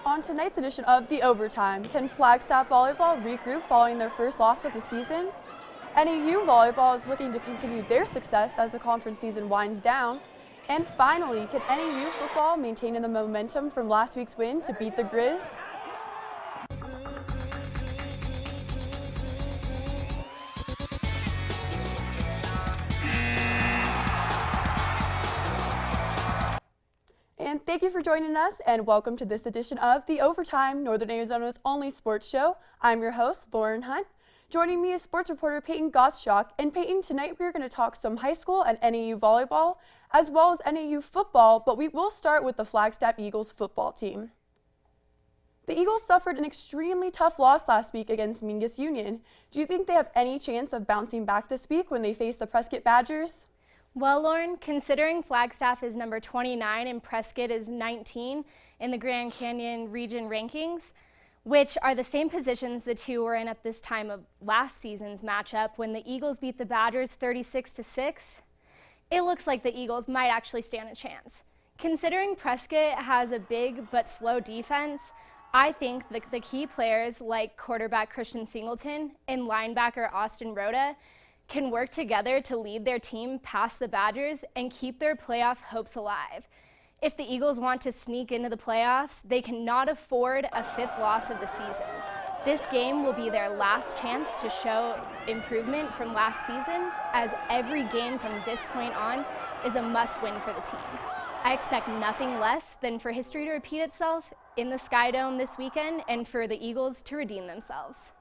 On tonight's edition of The Overtime, can Flagstaff Volleyball regroup following their first loss of the season? NAU Volleyball is looking to continue their success as the conference season winds down. And finally, can NAU Football maintain the momentum from last week's win to beat the Grizz? And thank you for joining us, and welcome to this edition of The Overtime, Northern Arizona's only sports show. I'm your host, Lauren Hunt. Joining me is sports reporter Peyton Gootschalk. And Peyton, tonight we're going to talk some high school and NAU volleyball, as well as NAU football, but we will start with the Flagstaff Eagles football team. The Eagles suffered an extremely tough loss last week against Mingus Union. Do you think they have any chance of bouncing back this week when they face the Prescott Badgers? Well, Lauren, considering Flagstaff is number 29 and Prescott is 19 in the Grand Canyon region rankings, which are the same positions the two were in at this time of last season's matchup when the Eagles beat the Badgers 36-6, it looks like the Eagles might actually stand a chance. Considering Prescott has a big but slow defense, I think the key players like quarterback Christian Singleton and linebacker Austin Rhoda can work together to lead their team past the Badgers and keep their playoff hopes alive. If the Eagles want to sneak into the playoffs, they cannot afford a fifth loss of the season. This game will be their last chance to show improvement from last season, as every game from this point on is a must-win for the team. I expect nothing less than for history to repeat itself in the Skydome this weekend and for the Eagles to redeem themselves.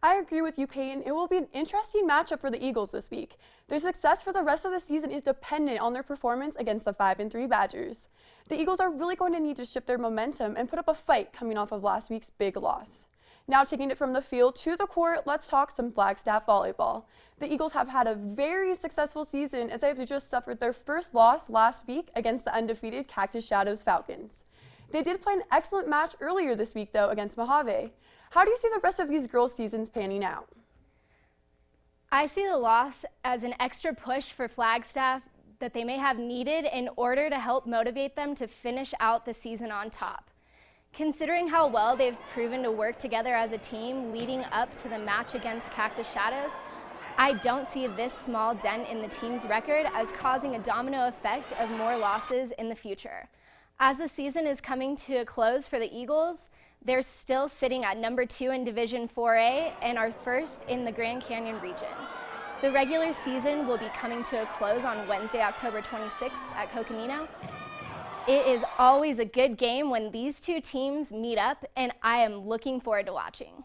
I agree with you, Peyton. It will be an interesting matchup for the Eagles this week. Their success for the rest of the season is dependent on their performance against the 5-3 Badgers. The Eagles are really going to need to shift their momentum and put up a fight coming off of last week's big loss. Now, taking it from the field to the court, let's talk some Flagstaff volleyball. The Eagles have had a very successful season as they've just suffered their first loss last week against the undefeated Cactus Shadows Falcons. They did play an excellent match earlier this week, though, against Mojave. How do you see the rest of these girls' seasons panning out? I see the loss as an extra push for Flagstaff that they may have needed in order to help motivate them to finish out the season on top. Considering how well they've proven to work together as a team leading up to the match against Cactus Shadows, I don't see this small dent in the team's record as causing a domino effect of more losses in the future. As the season is coming to a close for the Eagles, they're still sitting at number 2 in Division 4A and are first in the Grand Canyon region. The regular season will be coming to a close on Wednesday, October 26th at Coconino. It is always a good game when these two teams meet up, and I am looking forward to watching.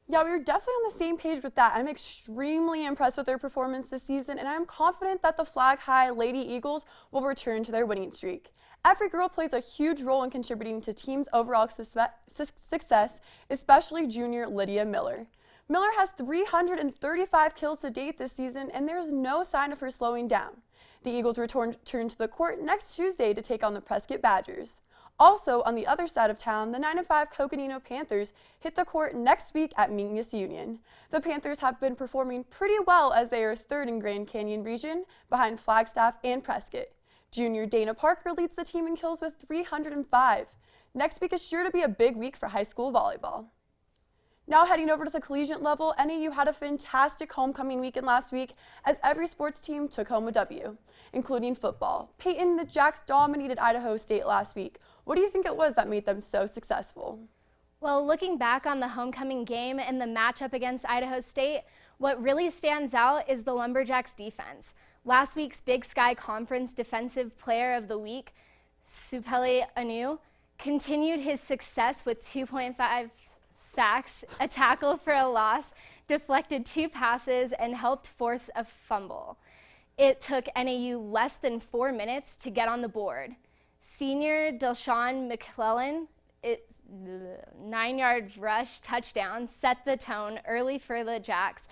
Yeah, we're definitely on the same page with that. I'm extremely impressed with their performance this season, and I'm confident that the Flag High Lady Eagles will return to their winning streak. Every girl plays a huge role in contributing to team's overall success, especially junior Lydia Miller. Miller has 335 kills to date this season, and there's no sign of her slowing down. The Eagles return to the court next Tuesday to take on the Prescott Badgers. Also, on the other side of town, the 9-5 Coconino Panthers hit the court next week at Mingus Union. The Panthers have been performing pretty well as they are third in Grand Canyon region behind Flagstaff and Prescott. Junior Dana Parker leads the team in kills with 305. Next week is sure to be a big week for high school volleyball. Now heading over to the collegiate level, NAU had a fantastic homecoming weekend last week as every sports team took home a W, including football. Peyton, the Jacks dominated Idaho State last week. What do you think it was that made them so successful? Well, looking back on the homecoming game and the matchup against Idaho State, what really stands out is the Lumberjacks defense. Last week's Big Sky Conference Defensive Player of the Week, Supele Anu, continued his success with 2.5 sacks, a tackle for a loss, deflected 2 passes, and helped force a fumble. It took NAU less than 4 minutes to get on the board. Senior Delshawn McClellan, its 9-yard rush touchdown set the tone early for the Jacks,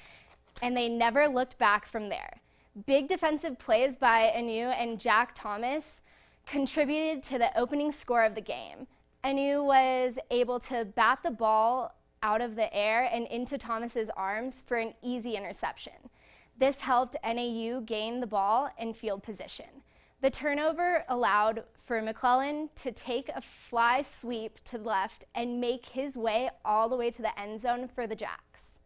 and they never looked back from there. Big defensive plays by Anu and Jack Thomas contributed to the opening score of the game. Anu was able to bat the ball out of the air and into Thomas's arms for an easy interception. This helped NAU gain the ball and field position. The turnover allowed for McClellan to take a fly sweep to the left and make his way all the way to the end zone for the Jacks.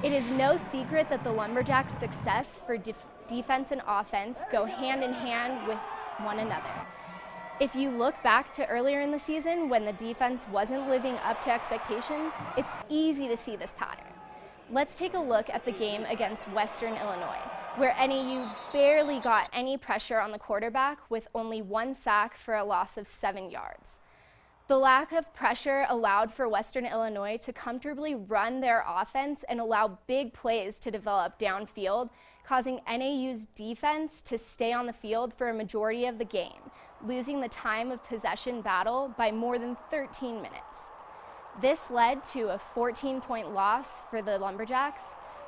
It is no secret that the Lumberjacks' success for defense and offense go hand in hand with one another. If you look back to earlier in the season when the defense wasn't living up to expectations, it's easy to see this pattern. Let's take a look at the game against Western Illinois, where NAU barely got any pressure on the quarterback with only 1 sack for a loss of 7 yards. The lack of pressure allowed for Western Illinois to comfortably run their offense and allow big plays to develop downfield, causing NAU's defense to stay on the field for a majority of the game, losing the time of possession battle by more than 13 minutes. This led to a 14-point loss for the Lumberjacks,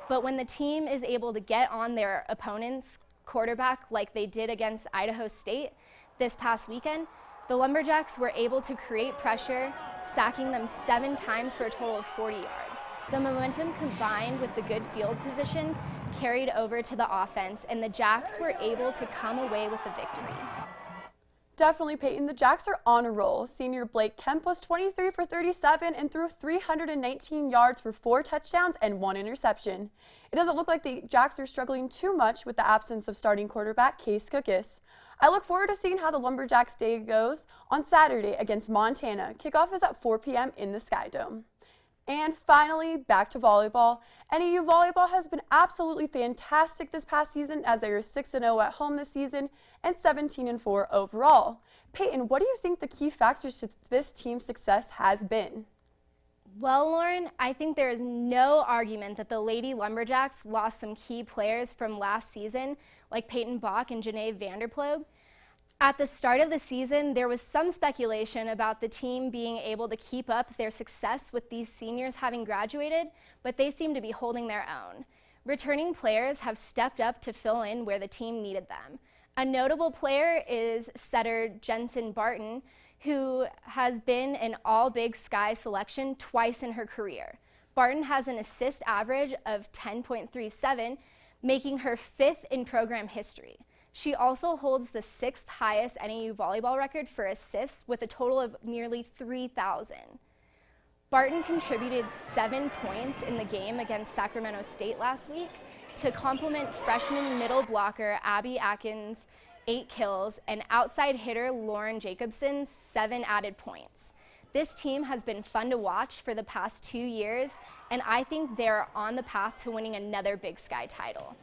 but when the team is able to get on their opponent's quarterback like they did against Idaho State this past weekend, the Lumberjacks were able to create pressure, sacking them 7 times for a total of 40 yards. The momentum combined with the good field position carried over to the offense, and the Jacks were able to come away with the victory. Definitely, Peyton. The Jacks are on a roll. Senior Blake Kemp was 23 for 37 and threw 319 yards for 4 touchdowns and 1 interception. It doesn't look like the Jacks are struggling too much with the absence of starting quarterback Case Cookus. I look forward to seeing how the Lumberjacks' day goes on Saturday against Montana. Kickoff is at 4 p.m. in the Skydome. And finally, back to volleyball. NAU volleyball has been absolutely fantastic this past season as they are 6-0 at home this season and 17-4 overall. Peyton, what do you think the key factors to this team's success has been? Well, Lauren, I think there is no argument that the Lady Lumberjacks lost some key players from last season, like Peyton Bach and Janae Vanderploeg. At the start of the season, there was some speculation about the team being able to keep up their success with these seniors having graduated, but they seem to be holding their own. Returning players have stepped up to fill in where the team needed them. A notable player is setter Jensen Barton, who has been an All-Big Sky selection twice in her career. Barton has an assist average of 10.37, making her 5th in program history. She also holds the 6th highest NAU volleyball record for assists with a total of nearly 3,000. Barton contributed 7 points in the game against Sacramento State last week to complement freshman middle blocker Abby Atkins' 8 kills and outside hitter Lauren Jacobson's 7 added points. This team has been fun to watch for the past 2 years, and I think they're on the path to winning another Big Sky title.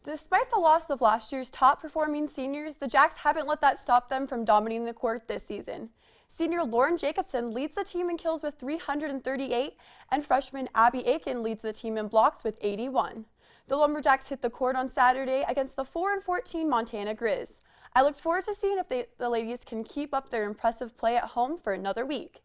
Despite the loss of last year's top-performing seniors, the Jacks haven't let that stop them from dominating the court this season. Senior Lauren Jacobson leads the team in kills with 338, and freshman Abby Aiken leads the team in blocks with 81. The Lumberjacks hit the court on Saturday against the 4-14 Montana Grizz. I look forward to seeing if the ladies can keep up their impressive play at home for another week.